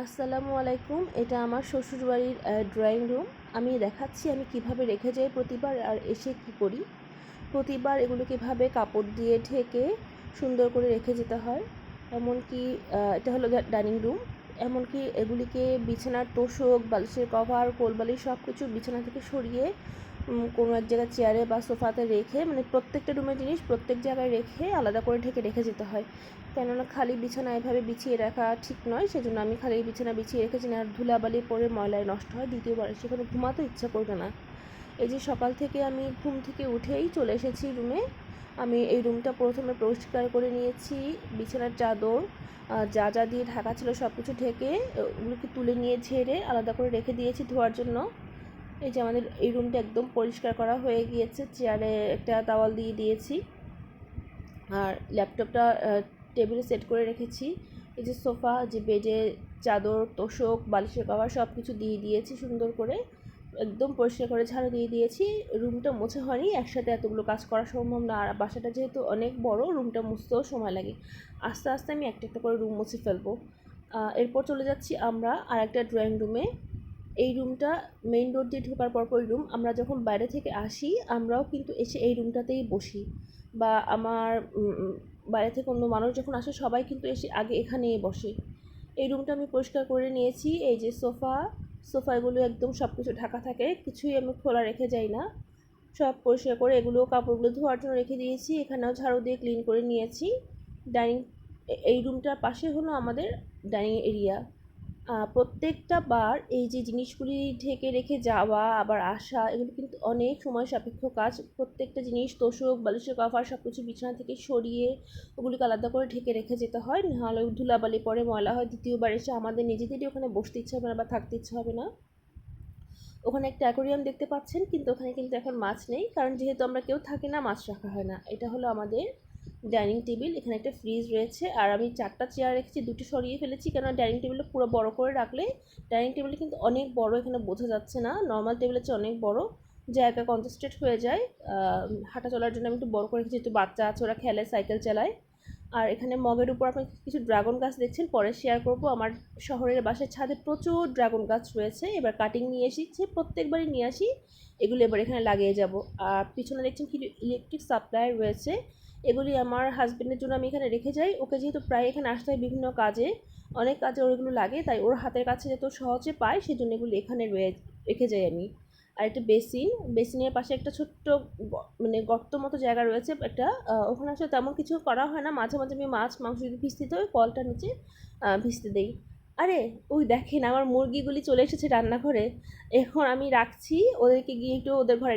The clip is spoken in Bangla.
আসসালামু আলাইকুম। এটা আমার শ্বশুরবাড়ির ড্রয়িং রুম। আমি দেখাচ্ছি আমি কিভাবে রেখে যাই প্রতিবার আর এসে কি করি। প্রতিবার এগুলো কীভাবে কাপড় দিয়ে ঢেকে সুন্দর করে রেখে যেতে হয়। এমনকি এটা হলো ডাইনিং রুম। এমনকি এগুলিকে বিছানার তোশক, বালিশের কভার, কোলবালিশ সব কিছু বিছানা থেকে সরিয়ে কোনো এক জায়গায় চেয়ারে বা সোফাতে রেখে, মানে প্রত্যেকটা রুমের জিনিস প্রত্যেক জায়গায় রেখে আলাদা করে ঢেকে রেখে যেতে হয়। কেননা খালি বিছানা এভাবে বিছিয়ে রাখা ঠিক নয়, সেজন্য আমি খালি বিছানা বিছিয়ে রেখেছি না, আর ধুলাবালি পরে ময়লায় নষ্ট হয়। দ্বিতীয়বার সেখানে ঘুমাতে ইচ্ছা করবে না। এই যে সকাল থেকে আমি ঘুম থেকে উঠেই চলে এসেছি রুমে। আমি এই রুমটা প্রথমে পরিষ্কার করে নিয়েছি। বিছানার চাদর যা যা দিয়ে ঢাকা ছিল সব কিছু ঢেকে ওগুলোকে তুলে নিয়ে ঝেড়ে আলাদা করে রেখে দিয়েছি ধোয়ার জন্য। এই যে আমাদের এই রুমটা একদম পরিষ্কার করা হয়ে গিয়েছে। চেয়ারে একটা তাওয়াল দিয়ে দিয়েছি, আর ল্যাপটপটা টেবিলে সেট করে রেখেছি। এই যে সোফা, যে বেডে চাদর, তোশক, বালিশের কভার সব কিছু দিয়ে দিয়েছি সুন্দর করে, একদম পরিষ্কার করে ঝাড়ু দিয়ে দিয়েছি। রুমটা মুছে হয়নি, একসাথে এতগুলো কাজ করা সম্ভব না, আর বাসাটা যেহেতু অনেক বড়, রুমটা মুছতেও সময় লাগে। আস্তে আস্তে আমি একটা একটা করে রুম মুছে ফেলবো। এরপর চলে যাচ্ছি আমরা আর একটা ড্রয়িং রুমে। এই রুমটা মেইন রোড দিয়ে ঢোকার পরপরই রুম। আমরা যখন বাইরে থেকে আসি আমরাও কিন্তু এসে এই রুমটাতেই বসি, বা আমার বাইরে থেকে অন্য মানুষ যখন আসে সবাই কিন্তু এসে আগে এখানেই বসে। এই রুমটা আমি পরিষ্কার করে নিয়েছি। এই যে সোফাগুলো একদম সব কিছু ঢাকা থাকে, কিছুই আমি খোলা রেখে যাই না, সব পরিষ্কার করে এগুলো কাপড়গুলো ধোয়ার জন্য রেখে দিয়েছি। এখানেও ঝাড়ু দিয়ে ক্লিন করে নিয়েছি। এই রুমটার পাশে হলো আমাদের ডাইনিং এরিয়া। প্রত্যেকটা বার এই যে জিনিসগুলি ঢেকে রেখে যাওয়া আবার আসা, এগুলো কিন্তু অনেক সময় সাপেক্ষ কাজ। প্রত্যেকটা জিনিস, তোশক, বালিশের কভার সব কিছু বিছানা থেকে সরিয়ে ওগুলিকে আলাদা করে ঢেকে রেখে যেতে হয়, নাহলে ধুলাবালি পরে ময়লা হয়। দ্বিতীয়বার এসে আমাদের নিজেদেরই ওখানে বসতে ইচ্ছা হবে না বা থাকতে ইচ্ছা হবে না। ওখানে একটা অ্যাকোরিয়াম দেখতে পাচ্ছেন, কিন্তু ওখানে কিন্তু এখন মাছ নেই, কারণ যেহেতু আমরা কেউ থাকি না, মাছ রাখা হয় না। এটা হলো আমাদের ডাইনিং টেবিল। এখানে একটা ফ্রিজ রয়েছে, আর আমি 4টা চেয়ার রেখেছি, 2টি সরিয়ে ফেলেছি, কেন ডাইনিং টেবিলটা পুরো বড় করে রাখলে ডাইনিং টেবিলটা কিন্তু অনেক বড়, এখানে বোঝা যাচ্ছে না, নর্মাল টেবিলের চেয়ে অনেক বড়, জায়গা কনজেস্টেড হয়ে যায়। হাঁটা চলার জন্য আমি একটু বড় করে রেখেছি, যেহেতু বাচ্চা আছে, ওরা খেলে, সাইকেল চালায়। আর এখানে মগের উপর আপনি কিছু ড্রাগন গাছ দেখছেন, পরে শেয়ার করব। আমার শহরের বাসার ছাদে প্রচুর ড্রাগন গাছ রয়েছে, এবার কাটিং নিয়ে এসেছি, প্রত্যেকবারই নিয়ে আসি, এগুলো এবার এখানে লাগিয়ে যাব। আর পিছনে দেখছেন কি ইলেকট্রিক সাপ্লাই রয়েছে, এগুলি আমার হাজব্যান্ডের জন্য আমি এখানে রেখে যাই। ওকে যেহেতু প্রায় এখানে আসতে হয় বিভিন্ন কাজে, অনেক কাজে ওগুলো লাগে, তাই ওর হাতের কাছে যত সহজে পায় সেজন্য এগুলো এখানে রেখে যাই আমি। আর একটা বেসিনের পাশে একটা ছোট্ট মানে গর্ত মতো জায়গা রয়েছে একটা, ওখানে আসলে তেমন কিছু করা হয় না, মাঝে মাঝে আমি মাছ মাংস যদি ভিজতে দিতে হয় কলটা নিচে ভিজতে দেই। আরে ওই দেখেন আমার মুরগিগুলি চলে এসেছে রান্নাঘরে। এখন আমি রাখছি ওদেরকে, গিয়ে একটু ওদের ঘরে